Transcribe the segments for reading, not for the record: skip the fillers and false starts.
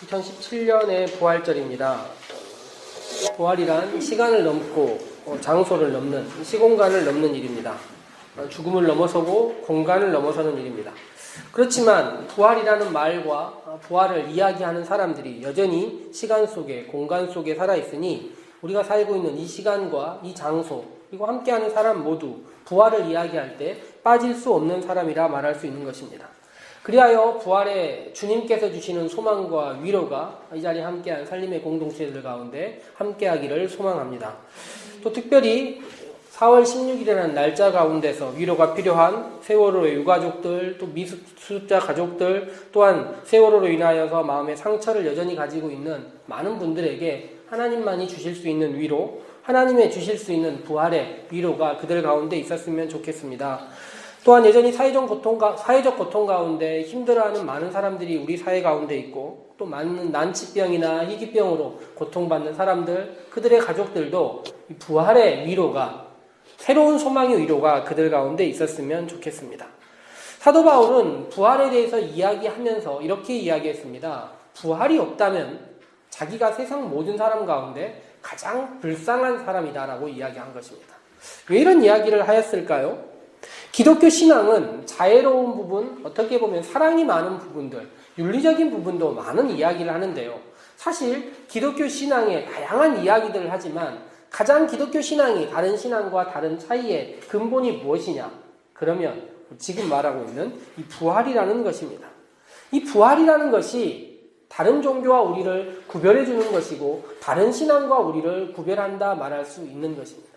2017년의 부활절입니다. 부활이란 시간을 넘고 장소를 넘는, 시공간을 넘는 일입니다. 죽음을 넘어서고 공간을 넘어서는 일입니다. 그렇지만 부활이라는 말과 부활을 이야기하는 사람들이 여전히 시간 속에, 공간 속에 살아있으니 우리가 살고 있는 이 시간과 이 장소, 그리고 함께하는 사람 모두 부활을 이야기할 때 빠질 수 없는 사람이라 말할 수 있는 것입니다. 그리하여 부활에 주님께서 주시는 소망과 위로가 이 자리에 함께한 살림의 공동체들 가운데 함께하기를 소망합니다. 또 특별히 4월 16일이라는 날짜 가운데서 위로가 필요한 세월호의 유가족들, 또 미수습자 가족들, 또한 세월호로 인하여서 마음의 상처를 여전히 가지고 있는 많은 분들에게 하나님만이 주실 수 있는 위로, 하나님의 주실 수 있는 부활의 위로가 그들 가운데 있었으면 좋겠습니다. 또한 여전히 사회적 고통 가운데 힘들어하는 많은 사람들이 우리 사회 가운데 있고, 또 많은 난치병이나 희귀병으로 고통받는 사람들, 그들의 가족들도 이 부활의 위로가, 새로운 소망의 위로가 그들 가운데 있었으면 좋겠습니다. 사도 바울은 부활에 대해서 이야기하면서 이렇게 이야기했습니다. 부활이 없다면 자기가 세상 모든 사람 가운데 가장 불쌍한 사람이다라고 이야기한 것입니다. 왜 이런 이야기를 하였을까요? 기독교 신앙은 자애로운 부분, 어떻게 보면 사랑이 많은 부분들, 윤리적인 부분도 많은 이야기를 하는데요. 사실 기독교 신앙에 다양한 이야기들을 하지만 가장 기독교 신앙이 다른 신앙과 다른 차이의 근본이 무엇이냐? 그러면 지금 말하고 있는 이 부활이라는 것입니다. 이 부활이라는 것이 다른 종교와 우리를 구별해 주는 것이고 다른 신앙과 우리를 구별한다 말할 수 있는 것입니다.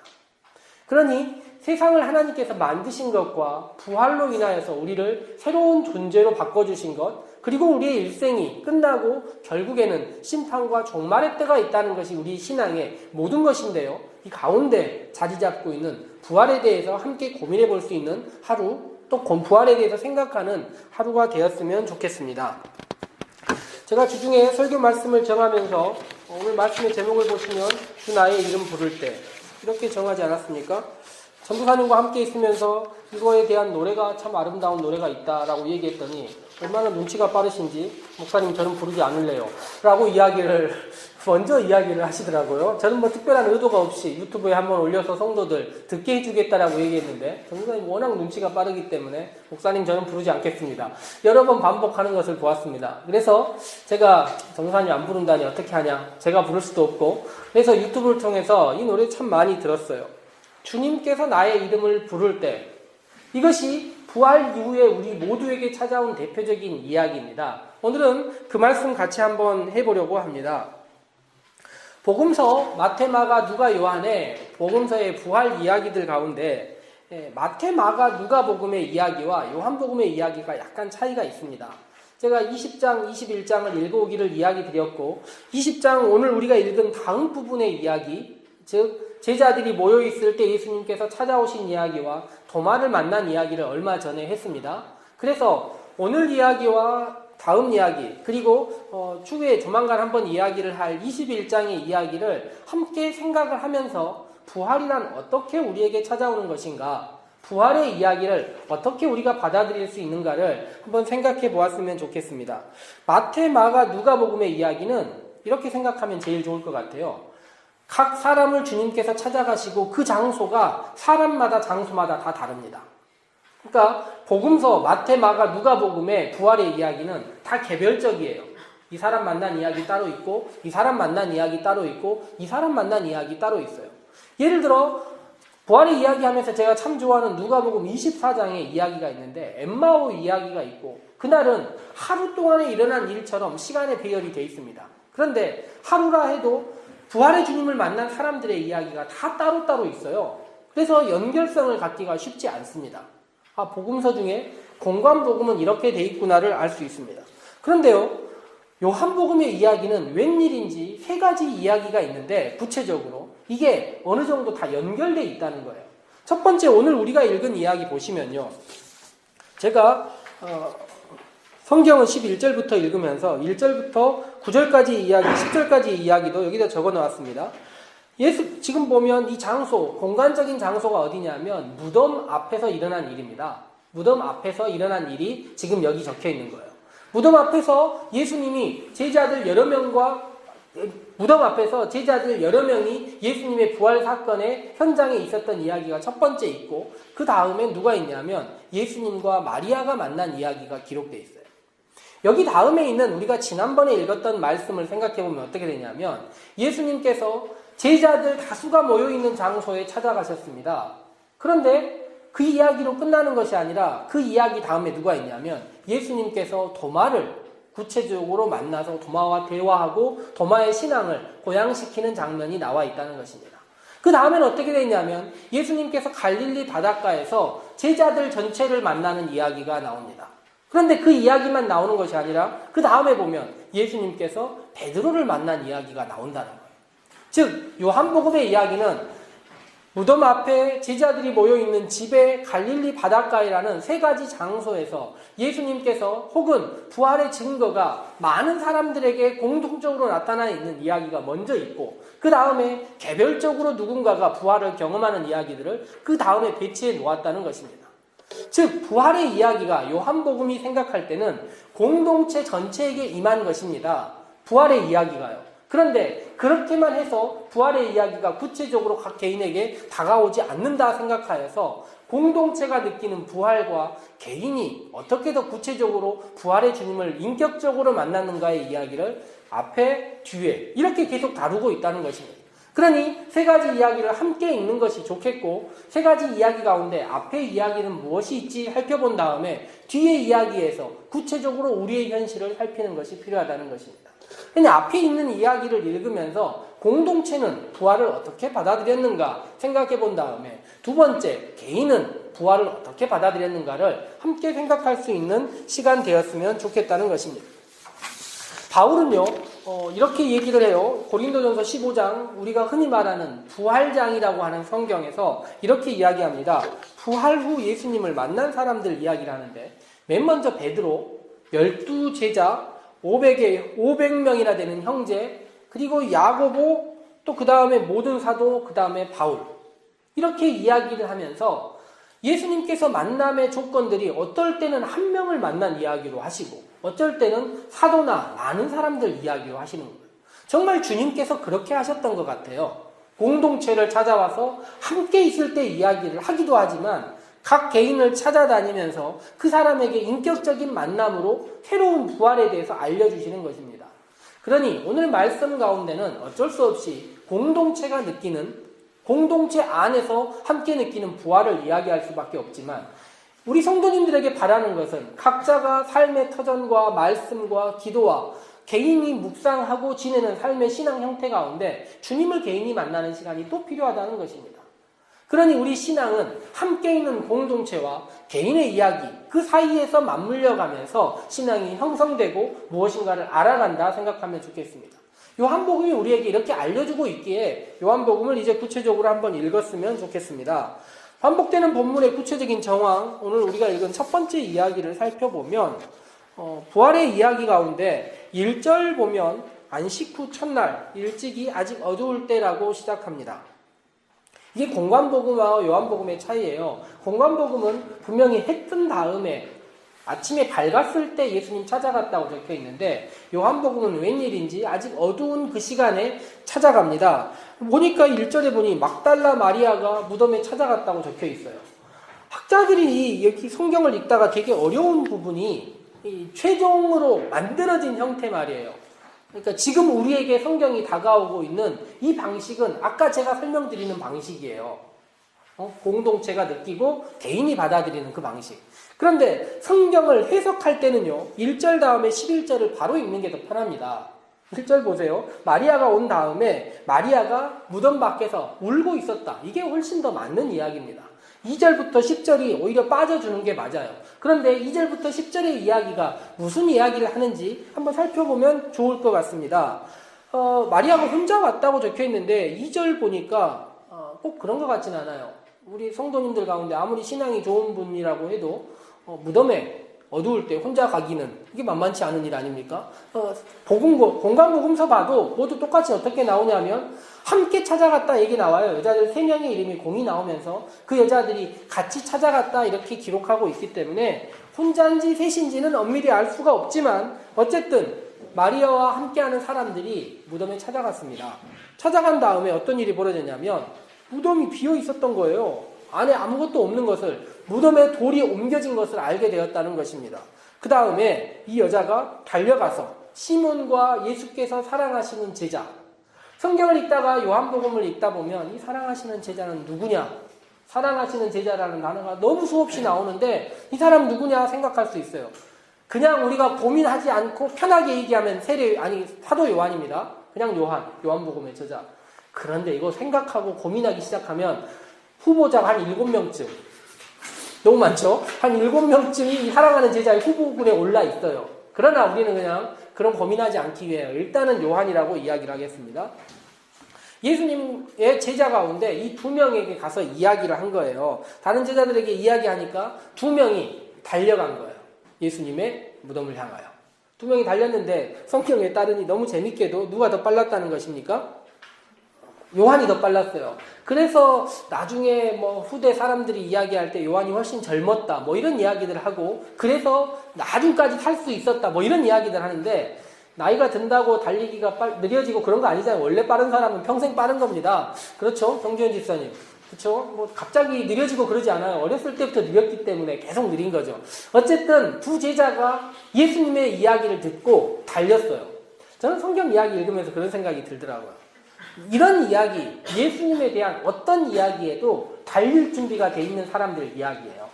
그러니 세상을 하나님께서 만드신 것과 부활로 인하여서 우리를 새로운 존재로 바꿔주신 것, 그리고 우리의 일생이 끝나고 결국에는 심판과 종말의 때가 있다는 것이 우리 신앙의 모든 것인데요. 이 가운데 자리 잡고 있는 부활에 대해서 함께 고민해 볼 수 있는 하루, 또 부활에 대해서 생각하는 하루가 되었으면 좋겠습니다. 제가 주중에 설교 말씀을 정하면서 오늘 말씀의 제목을 보시면 주 나의 이름 부를 때 이렇게 정하지 않았습니까? 전도사님과 함께 있으면서 이거에 대한 노래가 참 아름다운 노래가 있다라고 얘기했더니 얼마나 눈치가 빠르신지 목사님 저는 부르지 않을래요 라고 먼저 이야기를 하시더라고요. 저는 뭐 특별한 의도가 없이 유튜브에 한번 올려서 성도들 듣게 해주겠다라고 얘기했는데 전도사님 워낙 눈치가 빠르기 때문에 목사님 저는 부르지 않겠습니다. 여러 번 반복하는 것을 보았습니다. 그래서 제가 전도사님 안 부른다니 어떻게 하냐, 제가 부를 수도 없고, 그래서 유튜브를 통해서 이 노래 참 많이 들었어요. 주님께서 나의 이름을 부를 때, 이것이 부활 이후에 우리 모두에게 찾아온 대표적인 이야기입니다. 오늘은 그 말씀 같이 한번 해보려고 합니다. 복음서 마태, 마가, 누가, 요한의 복음서의 부활 이야기들 가운데 마태, 마가, 누가복음의 이야기와 요한복음의 이야기가 약간 차이가 있습니다. 제가 20장, 21장을 읽어오기를 이야기 드렸고 20장 오늘 우리가 읽은 다음 부분의 이야기, 즉 제자들이 모여있을 때 예수님께서 찾아오신 이야기와 도마를 만난 이야기를 얼마 전에 했습니다. 그래서 오늘 이야기와 다음 이야기, 그리고 추후에 조만간 한번 이야기를 할 21장의 이야기를 함께 생각을 하면서 부활이란 어떻게 우리에게 찾아오는 것인가, 부활의 이야기를 어떻게 우리가 받아들일 수 있는가를 한번 생각해 보았으면 좋겠습니다. 마태, 마가, 누가복음의 이야기는 이렇게 생각하면 제일 좋을 것 같아요. 각 사람을 주님께서 찾아가시고 그 장소가 사람마다 장소마다 다 다릅니다. 그러니까 복음서 마태, 마가, 누가복음의 부활의 이야기는 다 개별적이에요. 이 사람 만난 이야기 따로 있고, 이 사람 만난 이야기 따로 있고, 이 사람 만난 이야기 따로 있어요. 예를 들어 부활의 이야기하면서 제가 참 좋아하는 누가복음 24장의 이야기가 있는데 엠마오 이야기가 있고, 그날은 하루 동안에 일어난 일처럼 시간의 배열이 되어 있습니다. 그런데 하루라 해도 부활의 주님을 만난 사람들의 이야기가 다 따로따로 있어요. 그래서 연결성을 갖기가 쉽지 않습니다. 복음서 중에 공관복음은 이렇게 돼 있구나를 알 수 있습니다. 그런데요, 요한복음의 이야기는 웬일인지 세 가지 이야기가 있는데 구체적으로 이게 어느 정도 다 연결돼 있다는 거예요. 첫 번째, 오늘 우리가 읽은 이야기 보시면요, 제가 성경은 11절부터 읽으면서 1절부터 9절까지 이야기, 10절까지 이야기도 여기다 적어 놓았습니다. 지금 보면 이 장소, 공간적인 장소가 어디냐면 무덤 앞에서 일어난 일입니다. 무덤 앞에서 일어난 일이 지금 여기 적혀 있는 거예요. 무덤 앞에서 제자들 여러 명이 예수님의 부활 사건의 현장에 있었던 이야기가 첫 번째 있고, 그 다음에 누가 있냐면 예수님과 마리아가 만난 이야기가 기록되어 있어요. 여기 다음에 있는 우리가 지난번에 읽었던 말씀을 생각해보면 어떻게 되냐면, 예수님께서 제자들 다수가 모여있는 장소에 찾아가셨습니다. 그런데 그 이야기로 끝나는 것이 아니라 그 이야기 다음에 누가 있냐면 예수님께서 도마를 구체적으로 만나서 도마와 대화하고 도마의 신앙을 고양시키는 장면이 나와 있다는 것입니다. 그 다음에는 어떻게 되냐면 예수님께서 갈릴리 바닷가에서 제자들 전체를 만나는 이야기가 나옵니다. 그런데 그 이야기만 나오는 것이 아니라 그 다음에 보면 예수님께서 베드로를 만난 이야기가 나온다는 거예요. 즉 요한복음의 이야기는 무덤 앞에 제자들이 모여있는 집의 갈릴리 바닷가이라는 세 가지 장소에서 예수님께서 혹은 부활의 증거가 많은 사람들에게 공통적으로 나타나 있는 이야기가 먼저 있고, 그 다음에 개별적으로 누군가가 부활을 경험하는 이야기들을 그 다음에 배치해 놓았다는 것입니다. 즉 부활의 이야기가 요한복음이 생각할 때는 공동체 전체에게 임한 것입니다. 부활의 이야기가요. 그런데 그렇게만 해서 부활의 이야기가 구체적으로 각 개인에게 다가오지 않는다 생각하여서 공동체가 느끼는 부활과 개인이 어떻게 더 구체적으로 부활의 주님을 인격적으로 만났는가의 이야기를 앞에, 뒤에 이렇게 계속 다루고 있다는 것입니다. 그러니 세 가지 이야기를 함께 읽는 것이 좋겠고, 세 가지 이야기 가운데 앞의 이야기는 무엇이 있지 살펴본 다음에 뒤의 이야기에서 구체적으로 우리의 현실을 살피는 것이 필요하다는 것입니다. 그냥 앞에 있는 이야기를 읽으면서 공동체는 부활을 어떻게 받아들였는가 생각해 본 다음에 두 번째, 개인은 부활을 어떻게 받아들였는가를 함께 생각할 수 있는 시간 되었으면 좋겠다는 것입니다. 바울은요, 이렇게 얘기를 해요. 고린도전서 15장, 우리가 흔히 말하는 부활장이라고 하는 성경에서 이렇게 이야기합니다. 부활 후 예수님을 만난 사람들 이야기를 하는데, 맨 먼저 베드로, 12제자, 500명이나 되는 형제, 그리고 야고보, 또 그 다음에 모든 사도, 그 다음에 바울. 이렇게 이야기를 하면서 예수님께서 만남의 조건들이 어떨 때는 한 명을 만난 이야기로 하시고, 어쩔 때는 사도나 많은 사람들 이야기로 하시는 거예요. 정말 주님께서 그렇게 하셨던 것 같아요. 공동체를 찾아와서 함께 있을 때 이야기를 하기도 하지만 각 개인을 찾아다니면서 그 사람에게 인격적인 만남으로 새로운 부활에 대해서 알려주시는 것입니다. 그러니 오늘 말씀 가운데는 어쩔 수 없이 공동체가 느끼는, 공동체 안에서 함께 느끼는 부활을 이야기할 수밖에 없지만, 우리 성도님들에게 바라는 것은 각자가 삶의 터전과 말씀과 기도와 개인이 묵상하고 지내는 삶의 신앙 형태 가운데 주님을 개인이 만나는 시간이 또 필요하다는 것입니다. 그러니 우리 신앙은 함께 있는 공동체와 개인의 이야기, 그 사이에서 맞물려 가면서 신앙이 형성되고 무엇인가를 알아간다 생각하면 좋겠습니다. 요한복음이 우리에게 이렇게 알려주고 있기에 요한복음을 이제 구체적으로 한번 읽었으면 좋겠습니다. 반복되는 본문의 구체적인 정황, 오늘 우리가 읽은 첫 번째 이야기를 살펴보면 부활의 이야기 가운데 1절 보면 안식 후 첫날 일찍이 아직 어두울 때라고 시작합니다. 이게 공관복음과 요한복음의 차이예요. 공관복음은 분명히 해 뜬 다음에 아침에 밝았을 때 예수님 찾아갔다고 적혀 있는데, 요한복음은 웬일인지 아직 어두운 그 시간에 찾아갑니다. 보니까 1절에 보니 막달라 마리아가 무덤에 찾아갔다고 적혀 있어요. 학자들이 이렇게 성경을 읽다가 되게 어려운 부분이 최종으로 만들어진 형태 말이에요. 그러니까 지금 우리에게 성경이 다가오고 있는 이 방식은 아까 제가 설명드리는 방식이에요. 공동체가 느끼고 개인이 받아들이는 그 방식. 그런데 성경을 해석할 때는요, 1절 다음에 11절을 바로 읽는 게 더 편합니다. 1절 보세요. 마리아가 온 다음에 마리아가 무덤 밖에서 울고 있었다. 이게 훨씬 더 맞는 이야기입니다. 2절부터 10절이 오히려 빠져주는 게 맞아요. 그런데 2절부터 10절의 이야기가 무슨 이야기를 하는지 한번 살펴보면 좋을 것 같습니다. 마리아가 혼자 왔다고 적혀 있는데 2절 보니까 꼭 그런 것 같진 않아요. 우리 성도님들 가운데 아무리 신앙이 좋은 분이라고 해도 무덤에 어두울 때 혼자 가기는 이게 만만치 않은 일 아닙니까? 공관복음서 봐도 모두 똑같이 어떻게 나오냐면 함께 찾아갔다 얘기 나와요. 여자들 3명의 이름이 공이 나오면서 그 여자들이 같이 찾아갔다 이렇게 기록하고 있기 때문에 혼자인지 셋인지는 엄밀히 알 수가 없지만 어쨌든 마리아와 함께하는 사람들이 무덤에 찾아갔습니다. 찾아간 다음에 어떤 일이 벌어졌냐면 무덤이 비어 있었던 거예요. 안에 아무것도 없는 것을, 무덤에 돌이 옮겨진 것을 알게 되었다는 것입니다. 그 다음에 이 여자가 달려가서 시몬과 예수께서 사랑하시는 제자, 성경을 읽다가 요한복음을 읽다 보면 이 사랑하시는 제자는 누구냐? 사랑하시는 제자라는 단어가 너무 수없이 나오는데 이 사람 누구냐 생각할 수 있어요. 그냥 우리가 고민하지 않고 편하게 얘기하면 사도 요한입니다. 그냥 요한복음의 저자. 그런데 이거 생각하고 고민하기 시작하면 후보자가 한 7명쯤, 너무 많죠? 한 7명쯤이 사랑하는 제자의 후보군에 올라 있어요. 그러나 우리는 그냥 그런 고민하지 않기 위해 일단은 요한이라고 이야기를 하겠습니다. 예수님의 제자 가운데 이 2명에게 가서 이야기를 한 거예요. 다른 제자들에게 이야기하니까 2명이 달려간 거예요. 예수님의 무덤을 향하여. 2명이 달렸는데 성경에 따르니 너무 재밌게도 누가 더 빨랐다는 것입니까? 요한이 더 빨랐어요. 그래서 나중에 후대 사람들이 이야기할 때 요한이 훨씬 젊었다 이런 이야기들 하고, 그래서 나중까지 살 수 있었다 이런 이야기들 하는데, 나이가 든다고 달리기가 느려지고 그런 거 아니잖아요. 원래 빠른 사람은 평생 빠른 겁니다. 그렇죠? 정주현 집사님. 그렇죠? 갑자기 느려지고 그러지 않아요. 어렸을 때부터 느렸기 때문에 계속 느린 거죠. 어쨌든 두 제자가 예수님의 이야기를 듣고 달렸어요. 저는 성경 이야기 읽으면서 그런 생각이 들더라고요. 이런 이야기, 예수님에 대한 어떤 이야기에도 달릴 준비가 돼 있는 사람들 이야기예요.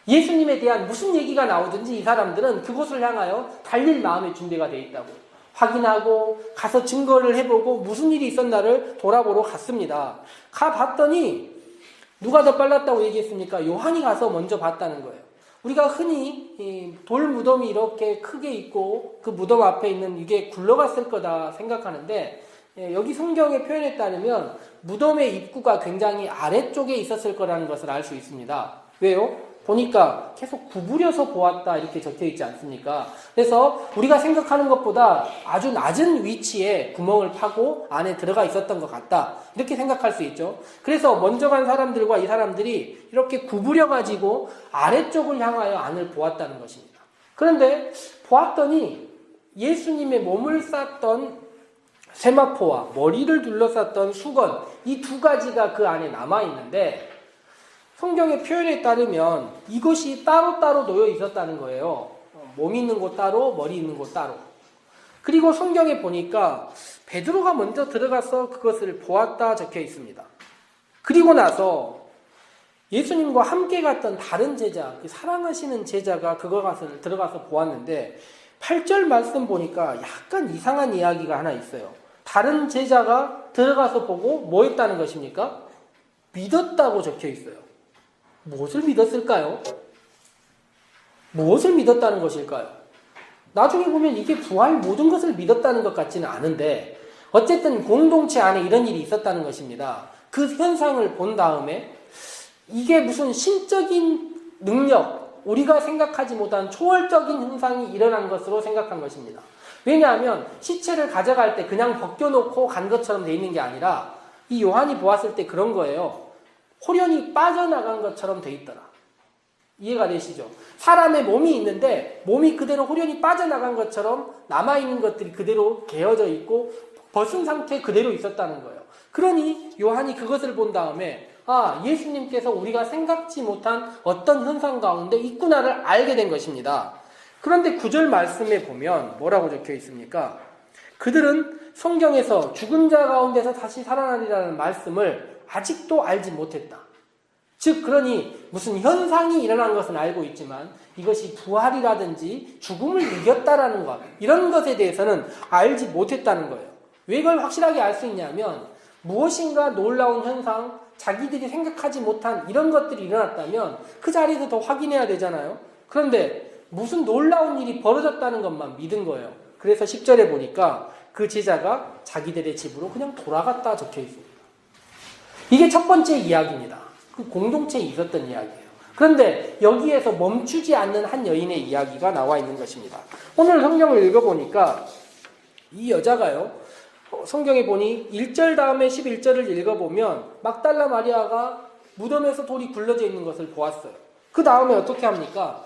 예수님에 대한 무슨 얘기가 나오든지 이 사람들은 그곳을 향하여 달릴 마음의 준비가 돼 있다고 확인하고 가서 증거를 해보고 무슨 일이 있었나를 돌아보러 갔습니다. 가봤더니 누가 더 빨랐다고 얘기했습니까? 요한이 가서 먼저 봤다는 거예요. 우리가 흔히 돌 무덤이 이렇게 크게 있고 그 무덤 앞에 있는 이게 굴러갔을 거다 생각하는데, 여기 성경의 표현에 따르면 무덤의 입구가 굉장히 아래쪽에 있었을 거라는 것을 알 수 있습니다. 왜요? 보니까 계속 구부려서 보았다 이렇게 적혀 있지 않습니까? 그래서 우리가 생각하는 것보다 아주 낮은 위치에 구멍을 파고 안에 들어가 있었던 것 같다 이렇게 생각할 수 있죠. 그래서 먼저 간 사람들과 이 사람들이 이렇게 구부려가지고 아래쪽을 향하여 안을 보았다는 것입니다. 그런데 보았더니 예수님의 몸을 쌌던 세마포와 머리를 둘러쌌던 수건, 이 두 가지가 그 안에 남아있는데, 성경의 표현에 따르면 이것이 따로따로 놓여 있었다는 거예요. 몸이 있는 곳 따로, 머리 있는 곳 따로. 그리고 성경에 보니까 베드로가 먼저 들어가서 그것을 보았다 적혀 있습니다. 그리고 나서 예수님과 함께 갔던 다른 제자, 그 사랑하시는 제자가 그것을 들어가서 보았는데 8절 말씀 보니까 약간 이상한 이야기가 하나 있어요. 다른 제자가 들어가서 보고 뭐 했다는 것입니까? 믿었다고 적혀 있어요. 무엇을 믿었을까요? 무엇을 믿었다는 것일까요? 나중에 보면 이게 부활 모든 것을 믿었다는 것 같지는 않은데 어쨌든 공동체 안에 이런 일이 있었다는 것입니다. 그 현상을 본 다음에 이게 무슨 신적인 능력, 우리가 생각하지 못한 초월적인 현상이 일어난 것으로 생각한 것입니다. 왜냐하면 시체를 가져갈 때 그냥 벗겨놓고 간 것처럼 돼 있는 게 아니라 이 요한이 보았을 때 그런 거예요. 홀연이 빠져나간 것처럼 돼 있더라. 이해가 되시죠? 사람의 몸이 있는데 몸이 그대로 홀연이 빠져나간 것처럼 남아있는 것들이 그대로 개어져 있고 벗은 상태 그대로 있었다는 거예요. 그러니 요한이 그것을 본 다음에 예수님께서 우리가 생각지 못한 어떤 현상 가운데 있구나를 알게 된 것입니다. 그런데 9절 말씀에 보면 뭐라고 적혀 있습니까? 그들은 성경에서 죽은 자 가운데서 다시 살아나리라는 말씀을 아직도 알지 못했다. 즉 그러니 무슨 현상이 일어난 것은 알고 있지만 이것이 부활이라든지 죽음을 이겼다라는 것, 이런 것에 대해서는 알지 못했다는 거예요. 왜 이걸 확실하게 알 수 있냐면 무엇인가 놀라운 현상, 자기들이 생각하지 못한 이런 것들이 일어났다면 그 자리에서 더 확인해야 되잖아요. 그런데 무슨 놀라운 일이 벌어졌다는 것만 믿은 거예요. 그래서 10절에 보니까 그 제자가 자기들의 집으로 그냥 돌아갔다 적혀 있습니다. 이게 첫 번째 이야기입니다. 그 공동체에 있었던 이야기예요. 그런데 여기에서 멈추지 않는 한 여인의 이야기가 나와 있는 것입니다. 오늘 성경을 읽어보니까 이 여자가요, 성경에 보니 1절 다음에 11절을 읽어보면 막달라 마리아가 무덤에서 돌이 굴러져 있는 것을 보았어요. 그 다음에 어떻게 합니까?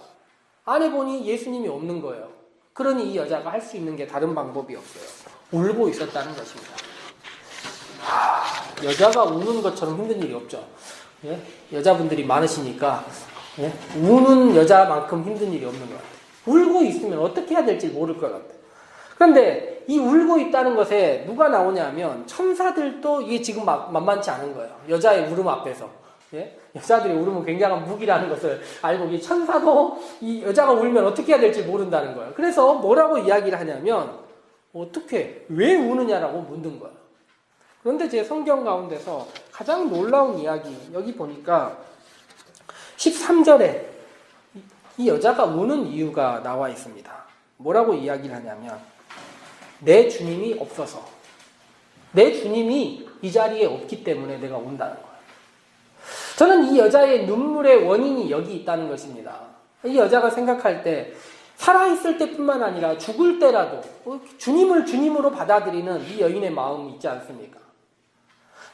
안에 보니 예수님이 없는 거예요. 그러니 이 여자가 할 수 있는 게 다른 방법이 없어요. 울고 있었다는 것입니다. 여자가 우는 것처럼 힘든 일이 없죠. 예? 여자분들이 많으시니까 예? 우는 여자만큼 힘든 일이 없는 것 같아요. 울고 있으면 어떻게 해야 될지 모를 것 같아요. 그런데 이 울고 있다는 것에 누가 나오냐면 천사들도 이게 지금 만만치 않은 거예요. 여자의 울음 앞에서. 예? 여자들이 울으면 굉장한 무기라는 것을 알고 이 천사도 이 여자가 울면 어떻게 해야 될지 모른다는 거예요. 그래서 뭐라고 이야기를 하냐면 어떻게 왜 우느냐라고 묻는 거예요. 그런데 제 성경 가운데서 가장 놀라운 이야기 여기 보니까 13절에 이 여자가 우는 이유가 나와 있습니다. 뭐라고 이야기를 하냐면 내 주님이 없어서 내 주님이 이 자리에 없기 때문에 내가 운다는 거예요. 저는 이 여자의 눈물의 원인이 여기 있다는 것입니다. 이 여자가 생각할 때 살아있을 때뿐만 아니라 죽을 때라도 주님을 주님으로 받아들이는 이 여인의 마음이 있지 않습니까?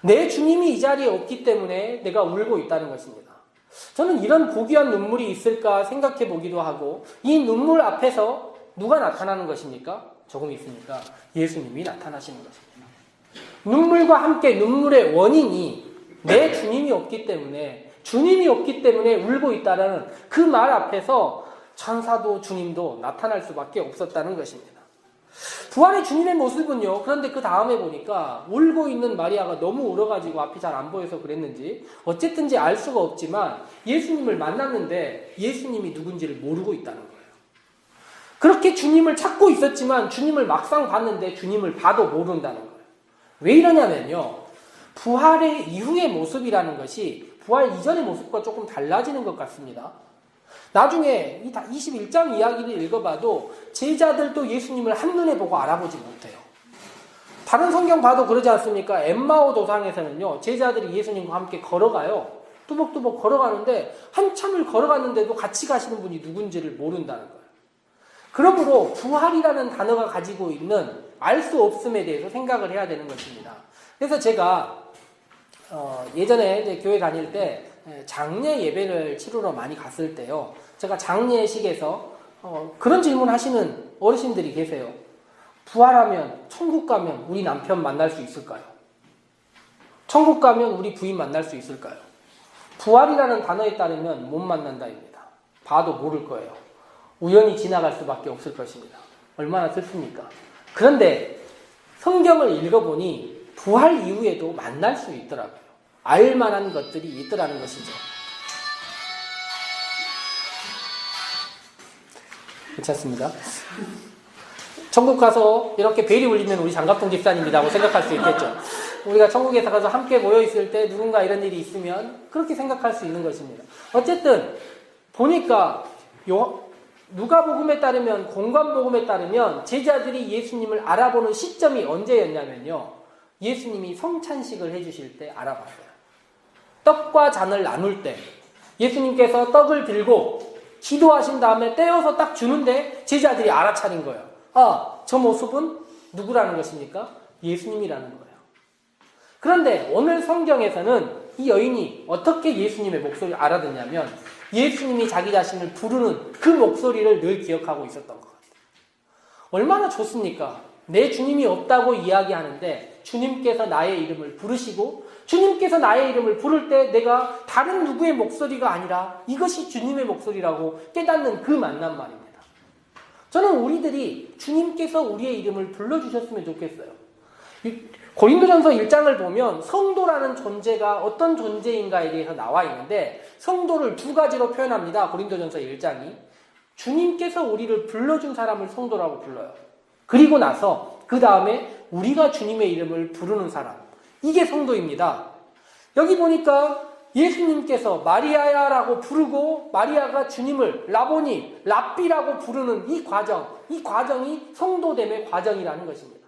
내 주님이 이 자리에 없기 때문에 내가 울고 있다는 것입니다. 저는 이런 고귀한 눈물이 있을까 생각해 보기도 하고 이 눈물 앞에서 누가 나타나는 것입니까? 조금 있으니까 예수님이 나타나시는 것입니다. 눈물과 함께 눈물의 원인이 내 주님이 없기 때문에 주님이 없기 때문에 울고 있다라는 그 말 앞에서 천사도 주님도 나타날 수밖에 없었다는 것입니다. 부활의 주님의 모습은요. 그런데 그 다음에 보니까 울고 있는 마리아가 너무 울어가지고 앞이 잘 안 보여서 그랬는지 어쨌든지 알 수가 없지만 예수님을 만났는데 예수님이 누군지를 모르고 있다는 거예요. 그렇게 주님을 찾고 있었지만 주님을 막상 봤는데 주님을 봐도 모른다는 거예요. 왜 이러냐면요. 부활의 이후의 모습이라는 것이 부활 이전의 모습과 조금 달라지는 것 같습니다. 나중에 이 21장 이야기를 읽어봐도 제자들도 예수님을 한눈에 보고 알아보지 못해요. 다른 성경 봐도 그러지 않습니까? 엠마오 도상에서는요. 제자들이 예수님과 함께 걸어가요. 뚜벅뚜벅 걸어가는데 한참을 걸어갔는데도 같이 가시는 분이 누군지를 모른다는 거예요. 그러므로 부활이라는 단어가 가지고 있는 알 수 없음에 대해서 생각을 해야 되는 것입니다. 그래서 제가 예전에 이제 교회 다닐 때 장례 예배를 치르러 많이 갔을 때요. 제가 장례식에서 그런 질문 하시는 어르신들이 계세요. 부활하면 천국 가면 우리 남편 만날 수 있을까요? 천국 가면 우리 부인 만날 수 있을까요? 부활이라는 단어에 따르면 못 만난다입니다. 봐도 모를 거예요. 우연히 지나갈 수밖에 없을 것입니다. 얼마나 슬픕니까? 그런데 성경을 읽어보니 부활 이후에도 만날 수 있더라고요. 알만한 것들이 있더라는 것이죠. 괜찮습니다. 천국 가서 이렇게 벨이 울리면 우리 장갑동 집사님이라고 생각할 수 있겠죠. 우리가 천국에 가서 함께 모여있을 때 누군가 이런 일이 있으면 그렇게 생각할 수 있는 것입니다. 어쨌든 보니까 누가복음에 따르면 공관복음에 따르면 제자들이 예수님을 알아보는 시점이 언제였냐면요. 예수님이 성찬식을 해주실 때 알아봤어요. 떡과 잔을 나눌 때 예수님께서 떡을 들고 기도하신 다음에 떼어서 딱 주는데 제자들이 알아차린 거예요. 아, 저 모습은 누구라는 것입니까? 예수님이라는 거예요. 그런데 오늘 성경에서는 이 여인이 어떻게 예수님의 목소리를 알아듣냐면 예수님이 자기 자신을 부르는 그 목소리를 늘 기억하고 있었던 것 같아요. 얼마나 좋습니까? 내 주님이 없다고 이야기하는데 주님께서 나의 이름을 부르시고 주님께서 나의 이름을 부를 때 내가 다른 누구의 목소리가 아니라 이것이 주님의 목소리라고 깨닫는 그 만남 말입니다. 저는 우리들이 주님께서 우리의 이름을 불러주셨으면 좋겠어요. 고린도전서 1장을 보면 성도라는 존재가 어떤 존재인가에 대해서 나와 있는데 성도를 두 가지로 표현합니다. 고린도전서 1장이. 주님께서 우리를 불러준 사람을 성도라고 불러요. 그리고 나서 그 다음에 우리가 주님의 이름을 부르는 사람. 이게 성도입니다. 여기 보니까 예수님께서 마리아야라고 부르고 마리아가 주님을 라보니, 랍비라고 부르는 이 과정이 성도됨의 과정이라는 것입니다.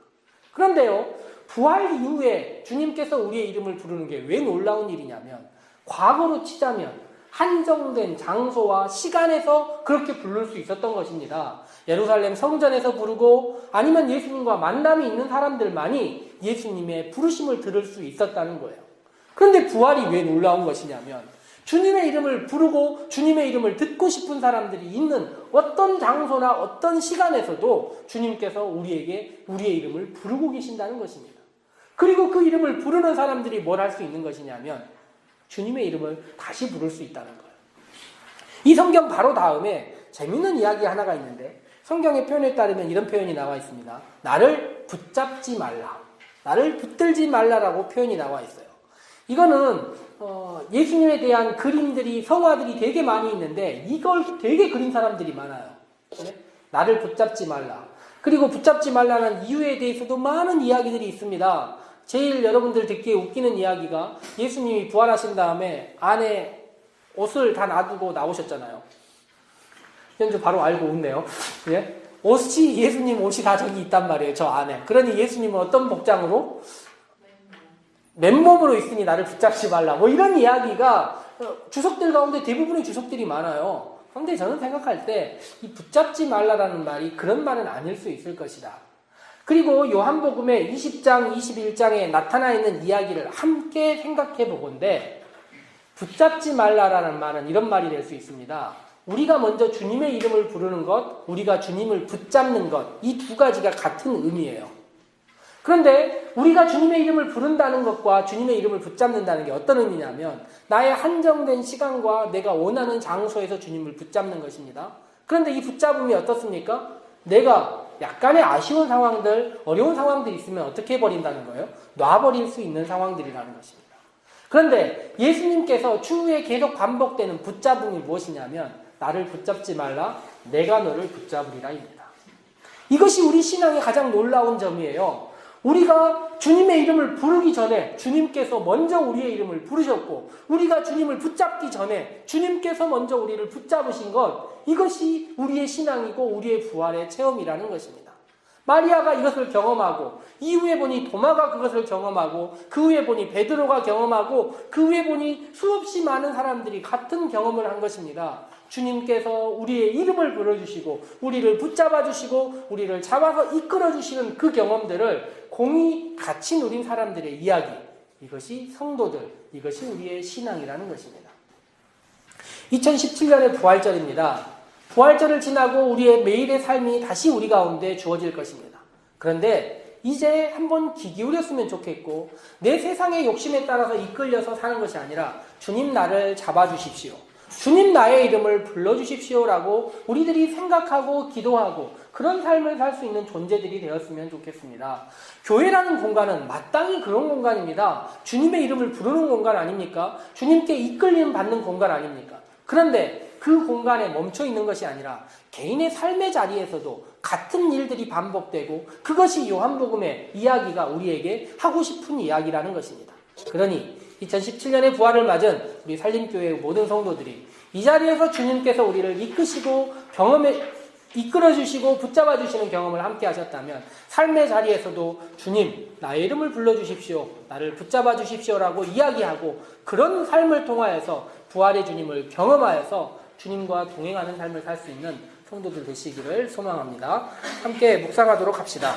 그런데요, 부활 이후에 주님께서 우리의 이름을 부르는 게 왜 놀라운 일이냐면 과거로 치자면 한정된 장소와 시간에서 그렇게 부를 수 있었던 것입니다. 예루살렘 성전에서 부르고 아니면 예수님과 만남이 있는 사람들만이 예수님의 부르심을 들을 수 있었다는 거예요. 그런데 부활이 왜 놀라운 것이냐면 주님의 이름을 부르고 주님의 이름을 듣고 싶은 사람들이 있는 어떤 장소나 어떤 시간에서도 주님께서 우리에게 우리의 이름을 부르고 계신다는 것입니다. 그리고 그 이름을 부르는 사람들이 뭘 할 수 있는 것이냐면 주님의 이름을 다시 부를 수 있다는 거예요. 이 성경 바로 다음에 재밌는 이야기 하나가 있는데 성경의 표현에 따르면 이런 표현이 나와 있습니다. 나를 붙잡지 말라. 나를 붙들지 말라라고 표현이 나와 있어요. 이거는 예수님에 대한 그림들이 성화들이 되게 많이 있는데 이걸 되게 그린 사람들이 많아요. 네? 나를 붙잡지 말라. 그리고 붙잡지 말라는 이유에 대해서도 많은 이야기들이 있습니다. 제일 여러분들 듣기에 웃기는 이야기가 예수님이 부활하신 다음에 안에 옷을 다 놔두고 나오셨잖아요. 현주 바로 알고 웃네요. 예? 옷이 예수님 옷이 다 저기 있단 말이에요. 저 안에. 그러니 예수님은 어떤 복장으로? 맨몸으로 있으니 나를 붙잡지 말라. 뭐 이런 이야기가 주석들 가운데 대부분의 주석들이 많아요. 그런데 저는 생각할 때 이 붙잡지 말라라는 말이 그런 말은 아닐 수 있을 것이다. 그리고 요한복음의 20장, 21장에 나타나 있는 이야기를 함께 생각해 보건대 붙잡지 말라라는 말은 이런 말이 될 수 있습니다. 우리가 먼저 주님의 이름을 부르는 것, 우리가 주님을 붙잡는 것, 이 두 가지가 같은 의미예요. 그런데 우리가 주님의 이름을 부른다는 것과 주님의 이름을 붙잡는다는 게 어떤 의미냐면 나의 한정된 시간과 내가 원하는 장소에서 주님을 붙잡는 것입니다. 그런데 이 붙잡음이 어떻습니까? 내가 약간의 아쉬운 상황들, 어려운 상황들이 있으면 어떻게 해버린다는 거예요? 놔버릴 수 있는 상황들이라는 것입니다. 그런데 예수님께서 추후에 계속 반복되는 붙잡음이 무엇이냐면 나를 붙잡지 말라, 내가 너를 붙잡으리라입니다. 이것이 우리 신앙의 가장 놀라운 점이에요. 우리가 주님의 이름을 부르기 전에 주님께서 먼저 우리의 이름을 부르셨고 우리가 주님을 붙잡기 전에 주님께서 먼저 우리를 붙잡으신 것, 이것이 우리의 신앙이고 우리의 부활의 체험이라는 것입니다. 마리아가 이것을 경험하고 이후에 보니 도마가 그것을 경험하고 그 후에 보니 베드로가 경험하고 그 후에 보니 수없이 많은 사람들이 같은 경험을 한 것입니다. 주님께서 우리의 이름을 불러주시고 우리를 붙잡아주시고 우리를 잡아서 이끌어주시는 그 경험들을 공히 같이 누린 사람들의 이야기, 이것이 성도들, 이것이 우리의 신앙이라는 것입니다. 2017년의 부활절입니다. 부활절을 지나고 우리의 매일의 삶이 다시 우리 가운데 주어질 것입니다. 그런데 이제 한번 귀 기울였으면 좋겠고 내 세상의 욕심에 따라서 이끌려서 사는 것이 아니라 주님 나를 잡아주십시오. 주님 나의 이름을 불러주십시오라고 우리들이 생각하고 기도하고 그런 삶을 살 수 있는 존재들이 되었으면 좋겠습니다. 교회라는 공간은 마땅히 그런 공간입니다. 주님의 이름을 부르는 공간 아닙니까? 주님께 이끌림 받는 공간 아닙니까? 그런데 그 공간에 멈춰 있는 것이 아니라 개인의 삶의 자리에서도 같은 일들이 반복되고 그것이 요한복음의 이야기가 우리에게 하고 싶은 이야기라는 것입니다. 그러니 2017년의 부활을 맞은 우리 산림교회의 모든 성도들이 이 자리에서 주님께서 우리를 이끄시고 이끌어주시고 붙잡아주시는 경험을 함께 하셨다면 삶의 자리에서도 주님 나의 이름을 불러주십시오, 나를 붙잡아주십시오라고 이야기하고 그런 삶을 통하여서 부활의 주님을 경험하여서 주님과 동행하는 삶을 살 수 있는 성도들 되시기를 소망합니다. 함께 묵상하도록 합시다.